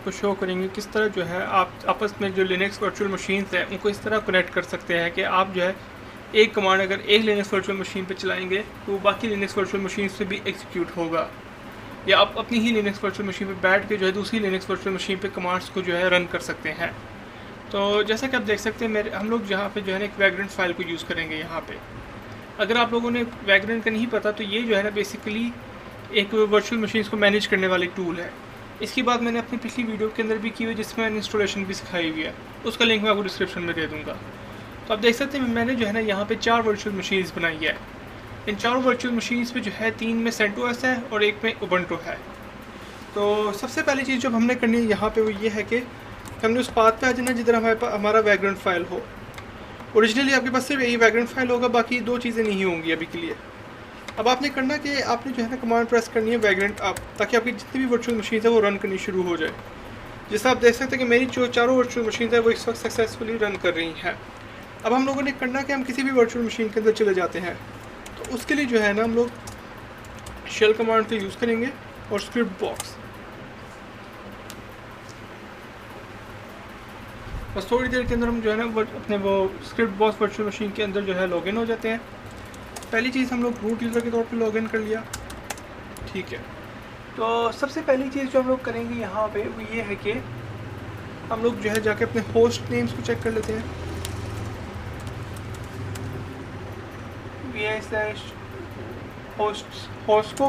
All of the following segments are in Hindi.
आपको शो करेंगे किस तरह जो है आप आपस में जो लिनक्स वर्चुअल मशीन्स हैं उनको इस तरह कनेक्ट कर सकते हैं कि आप जो है एक कमांड अगर एक लिनक्स वर्चुअल मशीन पे चलाएंगे तो वो बाकी लिनक्स वर्चुअल मशीन से भी एग्जीक्यूट होगा, या आप अपनी ही लिनक्स वर्चुअल मशीन पे बैठ के जो है दूसरी लिनक्स वर्चुअल मशीन पे कमांड्स को जो है रन कर सकते हैं। तो जैसा कि आप देख सकते हैं हम लोग यहाँ पे जो है ना एक वैग्रेंट फाइल को यूज़ करेंगे यहाँ पे। अगर आप लोगों ने वैग्रेंट का नहीं पता तो ये जो है ना बेसिकली एक वर्चुअल मशीन्स को मैनेज करने वाली टूल है। इसकी बात मैंने अपनी पिछली वीडियो के अंदर भी की हुई जिसमें मैंने इंस्टॉलेशन भी सिखाई हुई है, उसका लिंक मैं आपको डिस्क्रिप्शन में दे दूँगा। तो आप देख सकते हैं मैंने जो है ना यहाँ पे 4 वर्चुअल मशीन्स बनाई है। इन 4 वर्चुअल मशीन्स पे जो है 3 में CentOS है और 1 में Ubuntu है। तो सबसे पहली चीज़ जो हमने करनी है यहाँ पे वो ये है कि हमने उस पाथ पे आ जाना जिधर हमारा वैग्रेंट फाइल हो। ओरिजिनली आपके पास सिर्फ यही वैग्रेंट फाइल होगा, बाकी 2 चीज़ें नहीं होंगी अभी के लिए। अब आपने करना कि आपने जो है ना कमांड प्रेस करनी है वैग्रेंट आप, ताकि आपकी जितनी भी वर्चुअल मशीन है वो रन करनी शुरू हो जाए। जैसा आप देख सकते हैं कि मेरी जो 4 वर्चुअल मशीन है वो इस वक्त सक्सेसफुली रन कर रही हैं। अब हम लोगों ने करना कि हम किसी भी वर्चुअल मशीन के अंदर चले जाते हैं, तो उसके लिए जो है ना हम लोग शेल कमांड का यूज़ करेंगे और स्क्रिप्ट बॉक्स। बस थोड़ी देर के अंदर हम जो है ना अपने वो स्क्रिप्ट बॉक्स वर्चुअल मशीन के अंदर जो है लॉगिन हो जाते हैं। पहली चीज़ हम लोग रूट यूज़र के तौर पे लॉगिन कर लिया, ठीक है। तो सबसे पहली चीज़ जो हम लोग करेंगे यहाँ पे वो ये है कि हम लोग जो है जाके अपने होस्ट नेम्स को चेक कर लेते हैं। host को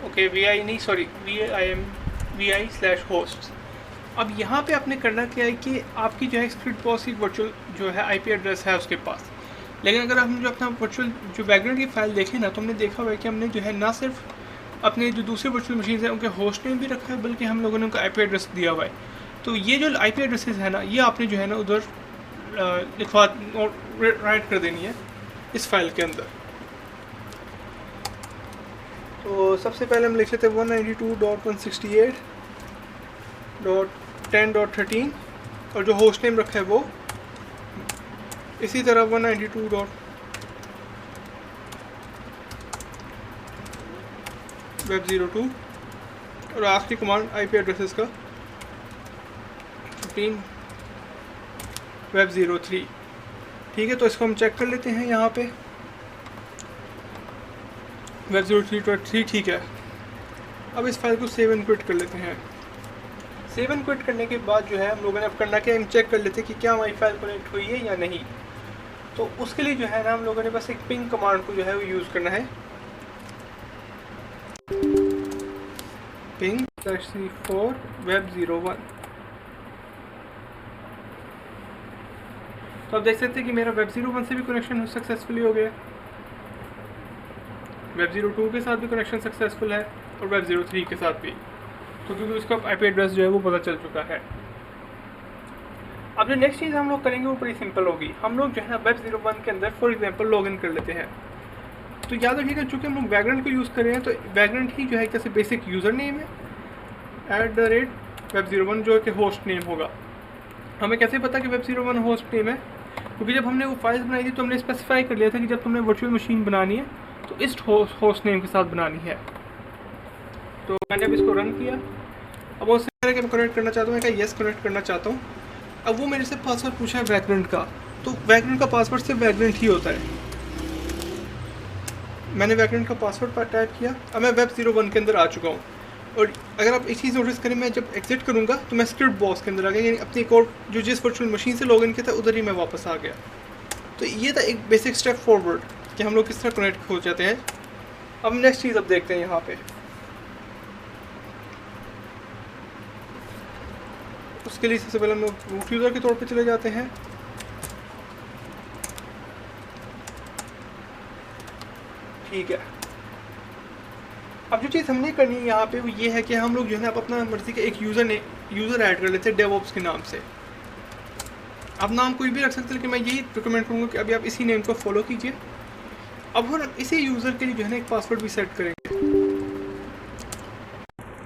ओके vi/hosts। अब यहाँ पे आपने करना क्या है कि आपकी जो है स्क्रिप्ट बॉक्स की वर्चुअल जो है IP एड्रेस है उसके पास, लेकिन अगर हमने जो अपना वर्चुअल जो बैकग्राउंड की फाइल देखें ना तो हमने देखा हुआ है कि हमने जो है ना सिर्फ अपने जो दूसरे वर्चुअल मशीन हैं उनके होस्ट नेम भी रखा है, बल्कि हम लोगों ने उनका IP एड्रेस दिया हुआ है। तो ये जो IP एड्रेसेस है ना ये आपने जो है ना उधर लिखवा और राइट कर देनी है इस फाइल के अंदर। तो सबसे पहले हम लिख लेते हैं 192.168.10.13 और जो होस्ट नेम रखा है वो इसी तरह 192.web02 और आखिरी कमांड IP एड्रेसेस का 15web03, ठीक है। तो इसको हम चेक कर लेते हैं यहाँ पे web03.3, ठीक है। अब इस फाइल को सेव एंड क्विट कर लेते हैं। सेव एंड क्विट करने के बाद जो है हम लोगों ने अब करना क्या, हम चेक कर लेते हैं कि क्या हमारी फाइल कनेक्ट हुई है या नहीं। तो उसके लिए जो है ना हम लोगों ने बस एक पिंग कमांड को जो है वो यूज़ करना है, ping/c4web01। तो आप देख सकते हैं कि मेरा web01 से भी कनेक्शन सक्सेसफुली हो गया, web02 के साथ भी कनेक्शन सक्सेसफुल है और web03 के साथ भी, तो क्योंकि उसका IP एड्रेस जो है वो पता चल चुका है। अब जो नेक्स्ट चीज़ हम लोग करेंगे वो बड़ी सिंपल होगी। हम लोग जो है ना web01 के अंदर फॉर एग्जांपल लॉगिन कर लेते हैं। तो याद रखिएगा चूँकि हम लोग वैग्रेंट को यूज़ कर रहे हैं तो वैग्रेंट ही जो है कैसे बेसिक यूज़र नेम है @web01 जो कि होस्ट नेम होगा। हमें कैसे पता कि web01 होस्ट नेम है, क्योंकि जब हमने वो फाइल्स बनाई थी तो हमने स्पेसिफाई कर लिया था कि जब तुमने वर्चुअल मशीन बनानी है तो इस होस्ट नेम के साथ बनानी है। तो मैंने अब इसको रन किया। अब उससे कि मैं कनेक्ट करना चाहता हूँ, मैं कहा यस कनेक्ट करना चाहता हूँ। अब वो मेरे से पासवर्ड पूछा है वैग्रेंट का, तो वैग्रेंट का पासवर्ड सिर्फ वैग्रेंट ही होता है। मैंने वैग्रेंट का पासवर्ड टाइप किया। अब मैं web01 के अंदर आ चुका हूँ। और अगर आप एक चीज़ नोटिस करें, मैं जब एग्जिट करूँगा तो मैं स्क्रिप्ट बॉक्स के अंदर आ गया, यानी अपनी एक और जो जिस वर्चुअल मशीन से लॉगिन किया था उधर ही मैं वापस आ गया। तो ये था एक बेसिक स्टेप फॉरवर्ड कि हम लोग किस तरह कनेक्ट हो जाते हैं। अब नेक्स्ट चीज़ अब देखते हैं यहाँ पे। उसके लिए सबसे पहले हम लोग रूट यूज़र के तौर पे चले जाते हैं। ठीक है। अब जो चीज़ हमने करनी है यहाँ पे वो ये है कि हम लोग जो है ना अपना मर्जी का एक यूज़र ऐड कर लेते हैं डेवऑप्स के नाम से। आप नाम कोई भी रख सकते हैं, लेकिन मैं यही रिकमेंड करूँगा कि अभी आप इसी नेम को फॉलो कीजिए। अब हम इसी यूज़र के लिए जो है ना एक पासवर्ड भी सेट करेंगे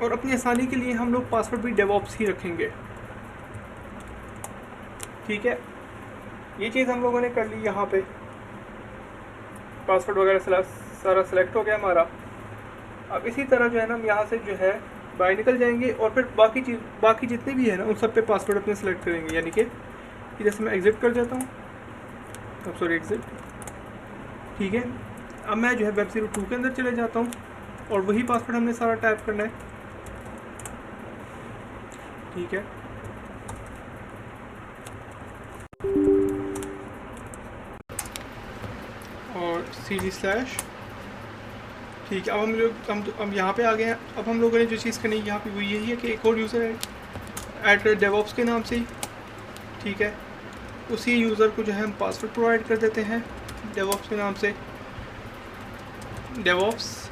और अपनी आसानी के लिए हम लोग पासवर्ड भी डेवऑप्स ही रखेंगे। ठीक है, ये चीज़ हम लोगों ने कर ली। यहाँ पे पासवर्ड वगैरह सारा सेलेक्ट हो गया हमारा। अब इसी तरह जो है ना हम यहाँ से जो है बाहर निकल जाएंगे और फिर बाकी जितने भी है ना उन सब पे पासवर्ड अपने सेलेक्ट करेंगे। यानी कि जैसे मैं एग्ज़िट कर जाता हूँ, अब सॉरी एग्ज़िट, ठीक है। अब मैं जो है Web02 के अंदर चले जाता हूँ और वही पासवर्ड हमने सारा टाइप करना है, ठीक है। और CD/, ठीक है। अब यहाँ पे आ गए हैं। अब हम लोगों ने जो चीज़ करनी है यहाँ पे वो यही है कि एक और यूज़र ऐड कर DevOps के नाम से ही, ठीक है। उसी यूज़र को जो है हम पासवर्ड प्रोवाइड कर देते हैं DevOps के नाम से, DevOps,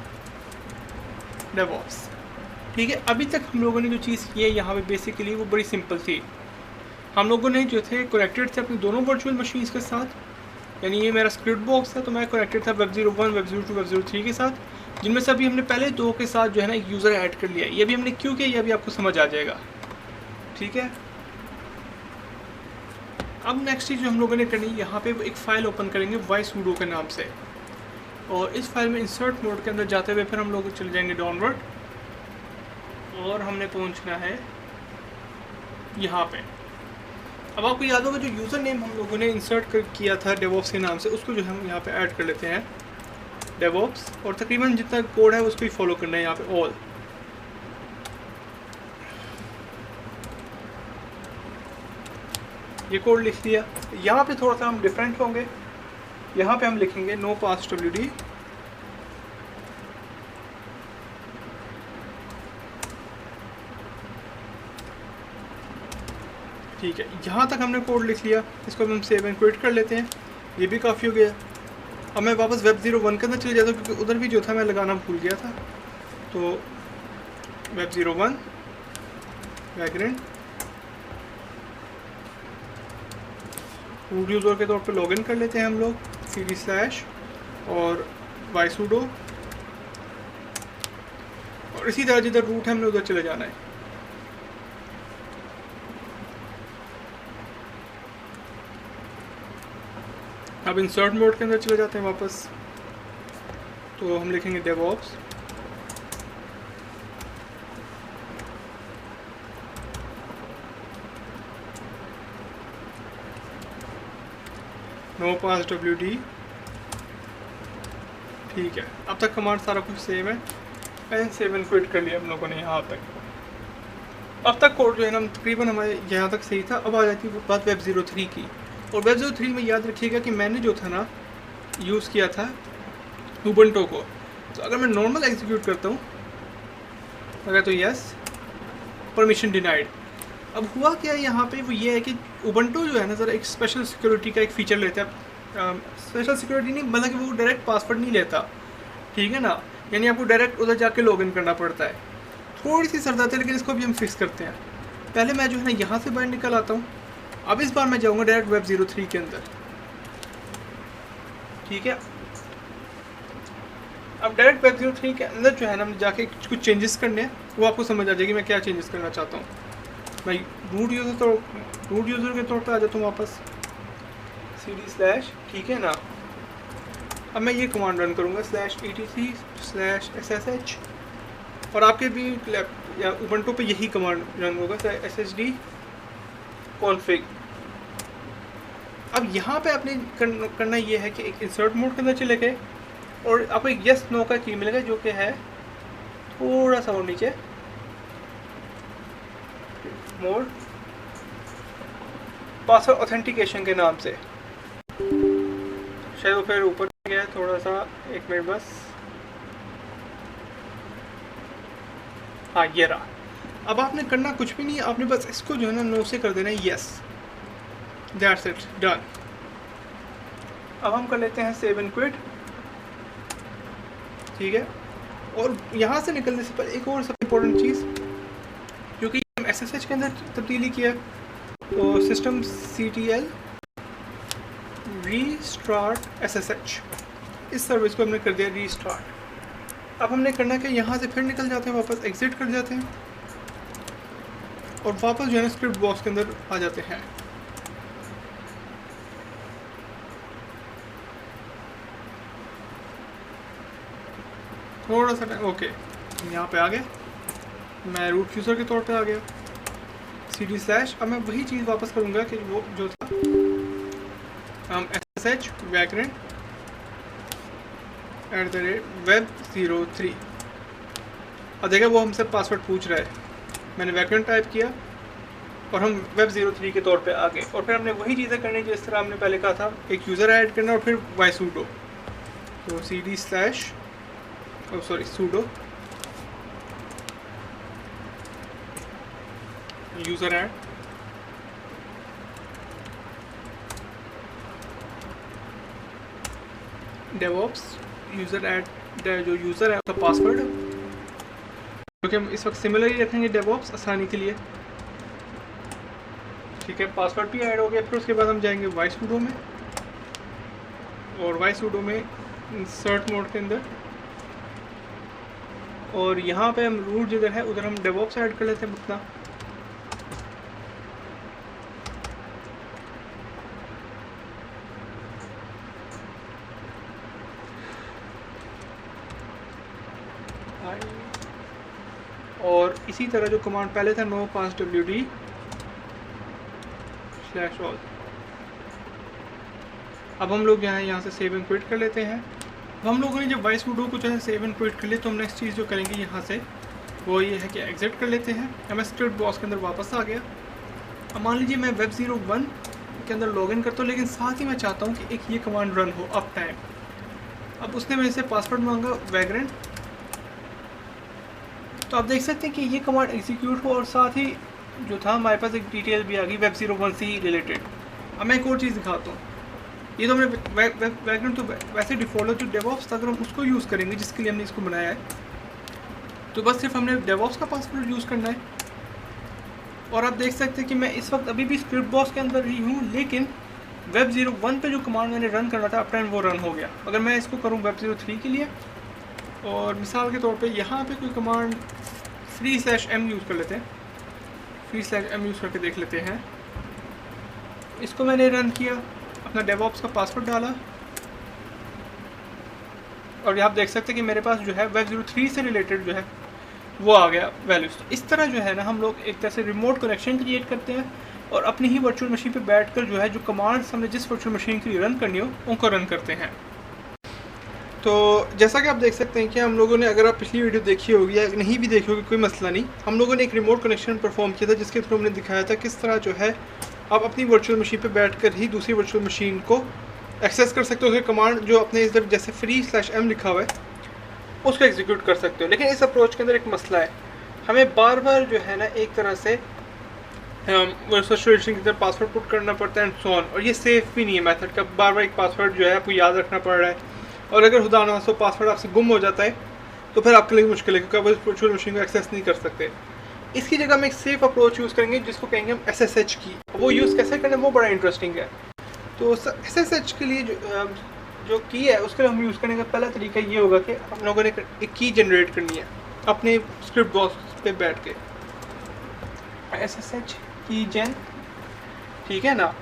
ठीक है। अभी तक हम लोगों ने जो चीज़ की है यहाँ पे बेसिकली वो बड़ी सिंपल थी। हम लोगों ने जो थे कनेक्टेड थे अपनी दोनों वर्चुअल मशीन्स के साथ, यानी ये मेरा स्क्रिप्ट बॉक्स था तो मैं कनेक्टेड था Web01, Web02, Web03 के साथ, जिनमें से अभी हमने पहले दो के साथ जो है ना एक यूज़र ऐड कर लिया। ये भी हमने क्यों किया, ये अभी आपको समझ आ जाएगा, ठीक है। अब नेक्स्ट चीज़ जो हम लोगों ने करनी है, यहाँ पे एक फ़ाइल ओपन करेंगे ysudo के नाम से, और इस फाइल में इंसर्ट मोड के अंदर जाते हुए फिर हम लोग चले जाएंगे डाउनवर्ड और हमने पहुँचना है यहाँ पे। अब आपको याद होगा जो यूज़र नेम हम लोगों ने इंसर्ट किया था DevOps के नाम से, उसको जो हम यहाँ पे ऐड कर लेते हैं DevOps, और तकरीबन जितना कोड है उसको ही फॉलो करना है यहाँ पे ऑल। ये कोड लिख दिया। यहाँ पे थोड़ा सा हम डिफरेंट होंगे, यहाँ पे हम लिखेंगे नो पास WD, ठीक है। यहाँ तक हमने कोड लिख लिया, इसको हम सेव एंड क्विट कर लेते हैं, ये भी काफ़ी हो गया। अब मैं वापस Web01 के अंदर चले जाता हूँ क्योंकि उधर भी जो था मैं लगाना भूल गया था। तो Web01 बैकग्राउंड रूट यूज़र के तौर पे लॉगिन कर लेते हैं हम लोग, CD/ और ysudo, और इसी तरह जिधर रूट है हमने उधर चले जाना है। अब इंसर्ट मोड के अंदर चले जाते हैं वापस, तो हम लिखेंगे DevOps, नो पास WD, ठीक है। अब तक कमांड सारा कुछ सेम है, एंड सेव एंड क्विट कर लिया हम लोगों ने यहाँ तक। अब तक कोड जो है ना तकरीबन हमारे यहाँ तक सही था। अब आ जाती है बात Web03 की, और Web03 में याद रखिएगा कि मैंने जो था ना यूज़ किया था उबंटू को। तो अगर मैं नॉर्मल एग्जीक्यूट करता हूँ अगर, तो यस, परमिशन डिनाइड। अब हुआ क्या है यहाँ पे, वो ये है कि उबंटू जो है ना ज़रा एक स्पेशल सिक्योरिटी का एक फ़ीचर लेता है। स्पेशल सिक्योरिटी नहीं, मतलब कि वो डायरेक्ट पासवर्ड नहीं लेता, ठीक है ना, यानी आपको डायरेक्ट उधर जाके लॉगिन करना पड़ता है। थोड़ी सी सरदर्द है, लेकिन इसको भी हम फिक्स करते हैं। पहले मैं जो है ना यहाँ से बाहर निकल आता हूँ। अब इस बार मैं जाऊँगा डायरेक्ट Web03 के अंदर, ठीक है। अब डायरेक्ट Web03 के अंदर जो है ना जाके कुछ चेंजेस करने हैं, वो आपको समझ आ जाएगी मैं क्या चेंजेस करना चाहता हूँ। मैं रूट यूज़र के तौर पे आ जाता हूँ वापस, CD/, ठीक है ना। अब मैं ये कमांड रन करूँगा /etc/ssh, और आपके भी या उबंटू पे यही कमांड रन होगा /sshd config। अब यहाँ पे आपने करना ये है कि एक इंसर्ट मोड के अंदर चले गए और आपको एक यस नो का की मिलेगा जो कि है थोड़ा सा और नीचे, मोड पासवर्ड ऑथेंटिकेशन के नाम से, शायद वो फिर ऊपर गया थोड़ा सा, एक मिनट बस, हाँ ये रहा। अब आपने करना कुछ भी नहीं है, आपने बस इसको जो है ना नो से कर देना है यस, दैट्स इट, डन। अब हम कर लेते हैं सेव एंड क्विट, ठीक है। और यहाँ से निकलने से पहले एक और सबसे इम्पोर्टेंट चीज़, क्योंकि हम SSH के अंदर तब्दीली किया, तो सिस्टम CTL रीस्टार्ट SSH, इस सर्विस को हमने कर दिया रीस्टार्ट। अब हमने करना है कि यहाँ से फिर निकल जाते हैं, वापस एग्जिट कर जाते हैं और वापस जो है ना स्क्रिप्ट बॉक्स के अंदर आ जाते हैं। थोड़ा सा टाइम, ओके, यहाँ पे आ गए। मैं रूट यूज़र के तौर पे आ गया, cd/। अब मैं वही चीज़ वापस करूँगा कि वो जो था हम SSH vagrant@web03। अब देखा वो हमसे पासवर्ड पूछ रहा है, मैंने vagrant टाइप किया और हम web03 के तौर पे आ गए। और फिर हमने वही चीज़ें करनी जिस तरह हमने पहले कहा था, एक यूज़र ऐड करना और फिर sudo, तो sudo user add DevOps user add, जो यूज़र है उसका पासवर्ड, क्योंकि हम इस वक्त सिमिलर ही रखेंगे DevOps आसानी के लिए। ठीक है, पासवर्ड भी ऐड हो गया। फिर उसके बाद हम जाएंगे sudo में, और sudo में इंसर्ट मोड के अंदर, और यहाँ पे हम रूट जिधर है उधर हम DevOps ऐड कर लेते हैं अपना। और इसी तरह जो कमांड पहले था no passwd/all, अब हम लोग यहाँ से सेव एंड क्विट कर लेते हैं। हम लोगों ने जब sudo को जो है सेव एंड क्विट कर लिया, तो हम नेक्स्ट चीज़ जो करेंगे यहाँ से वो ये है कि एग्जिट कर लेते हैं। मैं स्क्रिप्ट बॉक्स के अंदर वापस आ गया। अब मान लीजिए मैं web01 के अंदर लॉगिन करता हूँ, लेकिन साथ ही मैं चाहता हूँ कि एक ये कमांड रन हो अप टाइम। अब उसने मेरे से पासवर्ड मांगा vagrant, तो आप देख सकते हैं कि ये कमांड एग्जीक्यूट हो और साथ ही जो था हमारे पास एक डिटेल भी आ गई web01 से ही रिलेटेड। अब मैं एक और चीज़ दिखाता हूँ। ये तो हमने vagrant तो वैसे डिफ़ॉल्ट जो DevOps था, अगर हम उसको यूज़ करेंगे जिसके लिए हमने इसको बनाया है, तो बस सिर्फ हमने DevOps का पासवर्ड यूज़ करना है। और आप देख सकते हैं कि मैं इस वक्त अभी भी स्क्रिप्ट बॉक्स के अंदर ही हूँ, लेकिन web01 पे जो कमांड मैंने रन करना था अप टाइम वो रन हो गया। अगर मैं इसको करूँ web03 के लिए, और मिसाल के तौर पे यहाँ पे कोई कमांड /m यूज़ कर लेते हैं, /m यूज़ करके देख लेते हैं। इसको मैंने रन किया, अपना DevOps का पासवर्ड डाला, और आप देख सकते हैं कि मेरे पास जो है web03 से रिलेटेड जो है वो आ गया वैल्यूज़। तो इस तरह जो है ना हम लोग एक तरह से रिमोट कनेक्शन क्रिएट करते हैं और अपनी ही वर्चुअल मशीन पे बैठकर जो है जो कमांड्स हमने जिस वर्चुअल मशीन के लिए रन करनी हो उनको रन करते हैं। तो जैसा कि आप देख सकते हैं कि हम लोगों ने, अगर आप पिछली वीडियो देखी होगी या नहीं भी देखी होगी कोई मसला नहीं, हम लोगों ने एक रिमोट कनेक्शन परफॉर्म किया था जिसके थ्रू हमने दिखाया था किस तरह जो है आप अपनी वर्चुअल मशीन पे बैठकर ही दूसरी वर्चुअल मशीन को एक्सेस कर सकते हो। उसके कमांड जो अपने इधर जैसे /m लिखा हुआ है उसको एग्जीक्यूट कर सकते हो। लेकिन इस अप्रोच के अंदर एक मसला है, हमें बार बार जो है ना एक तरह से वर्चुअल मशीन की तरफ पासवर्ड पुट करना पड़ता है एंड सो ऑन, और ये सेफ़ भी नहीं है मेथड का। बार बार एक पासवर्ड जो है आपको याद रखना पड़ रहा है, और अगर खुदा ना हो पासवर्ड आपसे गुम हो जाता है तो फिर आपके लिए मुश्किल है, क्योंकि आप उस वर्चुअल मशीन को एक्सेस नहीं कर सकते। इसकी जगह हम एक सेफ अप्रोच यूज़ करेंगे जिसको कहेंगे हम SSH की। वो यूज़ कैसे करें वो बड़ा इंटरेस्टिंग है। तो SSH के लिए जो की है उसके लिए हम यूज़ करने का पहला तरीका ये होगा कि हम लोगों ने एक की जनरेट करनी है अपने स्क्रिप्ट बॉक्स पे बैठ के, SSH की जेन, ठीक है ना।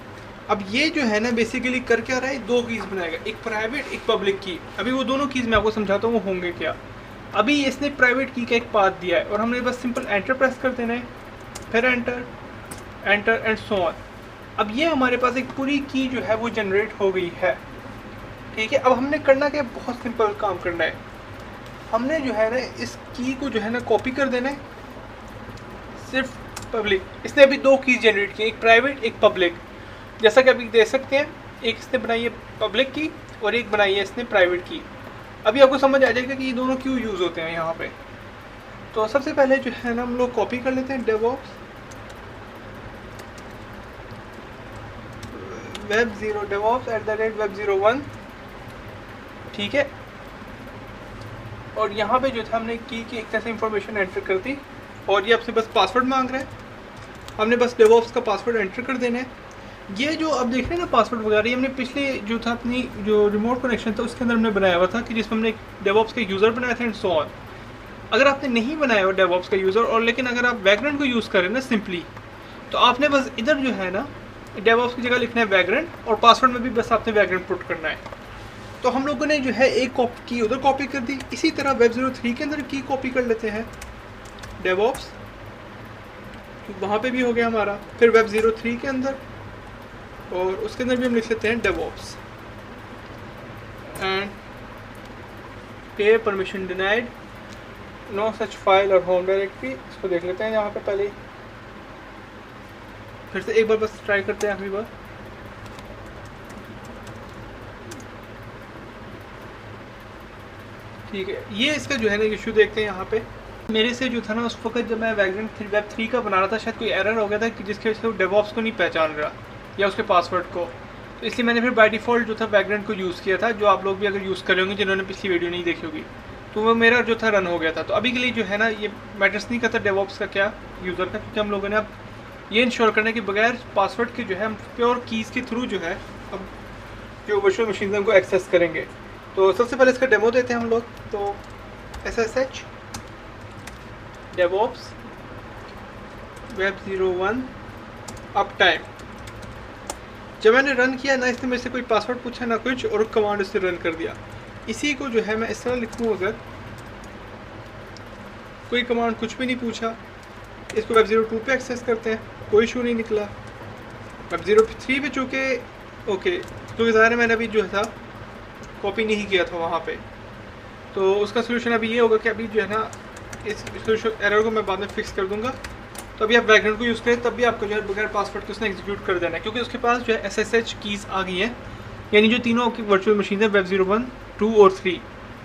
अब ये जो है ना बेसिकली कर क्या रहा है, दो कीज़ बनाएगा, एक प्राइवेट एक पब्लिक की। अभी वो दोनों कीज़ मैं आपको समझाता हूँ वो होंगे क्या। अभी इसने प्राइवेट की का एक पाथ दिया है और हमने बस सिंपल एंटर प्रेस कर देना है, फिर एंटर एंड सो ऑन। अब ये हमारे पास एक पूरी की जो है वो जनरेट हो गई है, ठीक है। अब हमने करना क्या, बहुत सिंपल काम करना है। हमने जो है ना इस की को जो है ना कॉपी कर देना है, सिर्फ पब्लिक। इसने अभी दो कीज़ जनरेट की, एक प्राइवेट एक पब्लिक, जैसा कि अभी देख सकते हैं। एक इसने बनाई है पब्लिक की और एक बनाई है इसने प्राइवेट की। अभी आपको समझ आ जाएगा कि ये दोनों क्यों यूज़ होते हैं यहाँ पे। तो सबसे पहले जो है ना हम लोग कॉपी कर लेते हैं DevOps web01, ठीक है। और यहाँ पे जो था हमने की एक तरह से इंफॉर्मेशन एंटर कर दी, और ये आपसे बस पासवर्ड मांग रहा है। हमने बस DevOps का पासवर्ड एंटर कर देना है। ये जो अब देख रहे हैं ना पासवर्ड वगैरह, हमने पिछले जो था अपनी जो रिमोट कनेक्शन था उसके अंदर हमने बनाया हुआ था कि जिसमें हमने DevOps का यूज़र बनाया था एंड सो ऑन। अगर आपने नहीं बनाया हुआ DevOps का यूज़र, और लेकिन अगर आप Vagrant को यूज़ करें ना सिंपली, तो आपने बस इधर जो है ना DevOps की जगह लिखना है Vagrant, और पासवर्ड में भी बस आपने Vagrant पुट करना है। तो हम लोगों ने जो है एक की उधर कॉपी कर दी। इसी तरह web03 के अंदर की कॉपी कर लेते हैं, डेवऑप्स, वहाँ पे भी हो गया हमारा। फिर वेब 03 के अंदर, और उसके अंदर भी हम लिख लेते हैं डेवऑप्स एंड पे permission denied, no such file और होम डायरेक्टरी। इसको देख लेते हैं यहाँ पे पहले, फिर से एक बार बस ट्राई करते हैं आखिरी बार। ठीक है, ये इसका जो है ना इशू देखते हैं यहाँ पे। मेरे से जो था ना उस वक्त जब मैं वैग्रेंट वेब 3 का बना रहा था, शायद कोई एरर हो गया था कि जिसकी वजह से वो डेवऑप्स को नहीं पहचान रहा या उसके पासवर्ड को। तो इसलिए मैंने फिर बाय डिफ़ॉल्ट जो था वैग्रेंट को यूज़ किया था, जो आप लोग भी अगर यूज़ कर रहे होंगे जिन्होंने पिछली वीडियो नहीं देखी होगी, तो वो मेरा जो था रन हो गया था। तो अभी के लिए जो है ना ये मैटर्स नहीं करता डेवऑप्स का क्या यूज़र का, क्योंकि हम लोगों ने अब ये इंश्योर करना है कि बगैर पासवर्ड के जो है हम प्योर कीज़ के थ्रू जो है अब जो वर्चुअल मशीन है उनको एक्सेस करेंगे। तो सबसे पहले इसका डेमो देते हैं हम लोग। तो SSH DevOps Web 01 up time. जब मैंने रन किया ना, इसने मेरे से कोई पासवर्ड पूछा ना कुछ, और कमांड उससे रन कर दिया। इसी को जो है मैं इस तरह लिखूँ, अगर कोई कमांड कुछ भी नहीं पूछा, इसको Web 02 पे एक्सेस करते हैं, कोई इशू नहीं निकला। Web 03 पे चूँकि ओके, क्योंकि ज़ाहिर है मैंने अभी जो था कॉपी नहीं किया था वहाँ पे, तो उसका सोल्यूशन अभी ये होगा कि अभी जो है ना इस एरर को मैं बाद में फिक्स कर दूंगा। तो अभी आप बैकग्राउंड को यूज़ करें तब भी आपको जो है बगैर पासवर्ड के उसने एग्जीक्यूट कर देना है, क्योंकि उसके पास जो है SSH कीज़ आ गई हैं, यानी जो तीनों की वर्चुअल मशीन है Web 01, 2 और 3।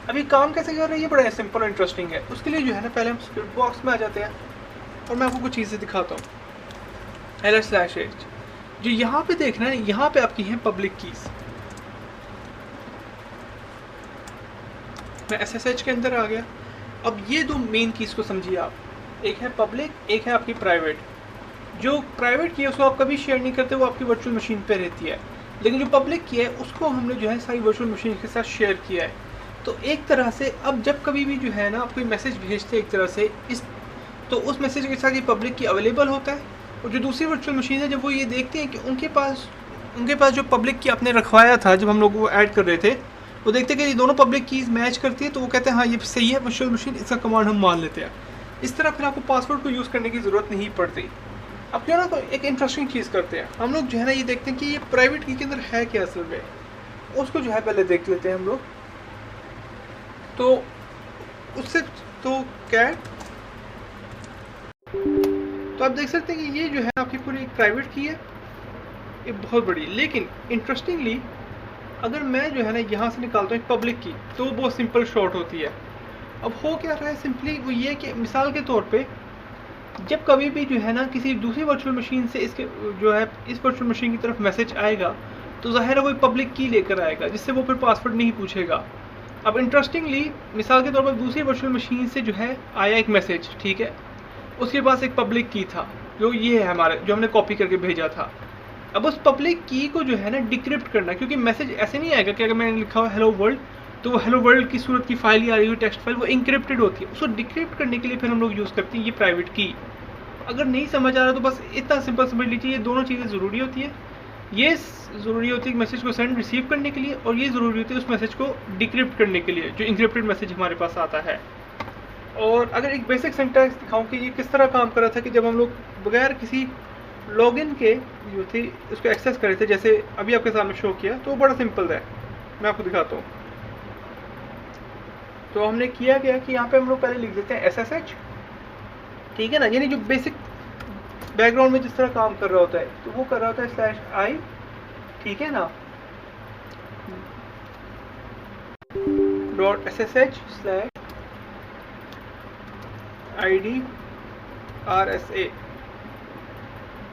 अभी काम कैसे कर रही है, बड़ा सिंपल और इंटरेस्टिंग है। उसके लिए जो है ना पहले हम स्क्रिप्ट बॉक्स में आ जाते हैं और मैं आपको कुछ चीज़ें दिखाता हूँ। ls/h जो यहाँ पे देखना है, यहाँ पे आपकी हैं पब्लिक कीज़। मैं SSH के अंदर आ गया। अब ये दो मेन कीज़ को समझिए आप, एक है पब्लिक, एक है आपकी प्राइवेट। जो प्राइवेट की है उसको आप कभी शेयर नहीं करते, वो आपकी वर्चुअल मशीन पे रहती है, लेकिन जो पब्लिक की है उसको हमने जो है सारी वर्चुअल मशीन के साथ शेयर किया है। तो एक तरह से अब जब कभी भी जो है ना आप कोई मैसेज भेजते हैं एक तरह से तो उस मैसेज के साथ ये पब्लिक की अवेलेबल होता है, और जो दूसरी वर्चुअल मशीन है जब वो ये देखते हैं कि उनके पास जो पब्लिक की आपने रखवाया था, जब हम लोग वो ऐड कर रहे थे, वो देखते हैं कि ये दोनों पब्लिक कीज़ मैच करती है, तो वो कहते हैं हाँ ये सही है वर्चुअल मशीन, इसका कमांड हम मान लेते हैं। इस तरह फिर आपको पासवर्ड को यूज़ करने की ज़रूरत नहीं पड़ती। अब जो है ना तो एक इंटरेस्टिंग चीज़ करते हैं हम लोग, जो है ना ये देखते हैं कि ये प्राइवेट की के अंदर है क्या असल में, उसको जो है पहले देख लेते हैं हम लोग। तो उससे तो कैट, तो आप देख सकते हैं कि ये जो है आपकी पूरी प्राइवेट की है, ये बहुत बड़ी। लेकिन इंटरेस्टिंगली अगर मैं जो है ना यहाँ से निकालता हूँ एक पब्लिक की, तो वो बहुत सिंपल शॉर्ट होती है। अब हो क्या रहा है, सिंपली वो ये कि मिसाल के तौर पे जब कभी भी जो है ना किसी दूसरी वर्चुअल मशीन से इसके जो है इस वर्चुअल मशीन की तरफ मैसेज आएगा, तो ज़ाहिर है वो पब्लिक की लेकर आएगा, जिससे वो फिर पासवर्ड नहीं पूछेगा। अब इंटरेस्टिंगली मिसाल के तौर पर दूसरी वर्चुअल मशीन से जो है आया एक मैसेज, ठीक है, उसके पास एक पब्लिक की था, जो ये है हमारे जो हमने कॉपी करके भेजा था। अब उस पब्लिक की को जो है ना डिक्रिप्ट करना, क्योंकि मैसेज ऐसे नहीं आएगा कि अगर मैंने लिखा हो हेलो वर्ल्ड, तो वो हेलो वर्ल्ड की सूरत की फाइल ही आ रही है, टेक्स्ट फाइल, वो इंक्रिप्टेड होती है। उसको डिक्रिप्ट करने के लिए फिर हम लोग यूज़ करते हैं ये प्राइवेट की। अगर नहीं समझ आ रहा तो बस इतना सिंपल समझ लीजिए, ये दोनों चीज़ें ज़रूरी होती है। ये ज़रूरी होती है मैसेज को सेंड रिसीव करने के लिए, और ये ज़रूरी होती है उस मैसेज को डिक्रिप्ट करने के लिए, जो इंक्रिप्टेड मैसेज हमारे पास आता है। और अगर एक बेसिक सेंटेंस दिखाऊं कि ये किस तरह काम कर रहा था, कि जब हम लोग बगैर किसी लॉगिन के जो थी उसको एक्सेस करे थे, जैसे अभी आपके सामने शो किया, तो बड़ा सिंपल है, मैं आपको दिखाता हूँ। तो हमने किया क्या कि यहाँ पे हम लोग पहले लिख देते हैं SSH, ठीक है ना, यानी जो बेसिक बैकग्राउंड में जिस तरह काम कर रहा होता है, तो वो कर रहा होता है /i, ठीक है ना, .ssh/id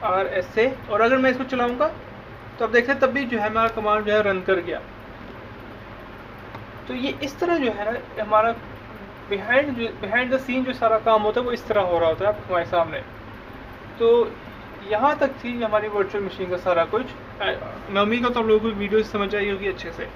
RSA, और अगर मैं इसको चलाऊंगा तो अब देखते हैं तब भी जो है हमारा कमांड जो है रन कर गया। तो ये इस तरह जो है ना हमारा बिहाइंड द सीन जो सारा काम होता है वो इस तरह हो रहा होता है हमारे सामने। तो यहाँ तक थी हमारी वर्चुअल मशीन का सारा कुछ। मैं उम्मीद करता हूँ आप लोगों को वीडियो समझ आई होगी अच्छे से।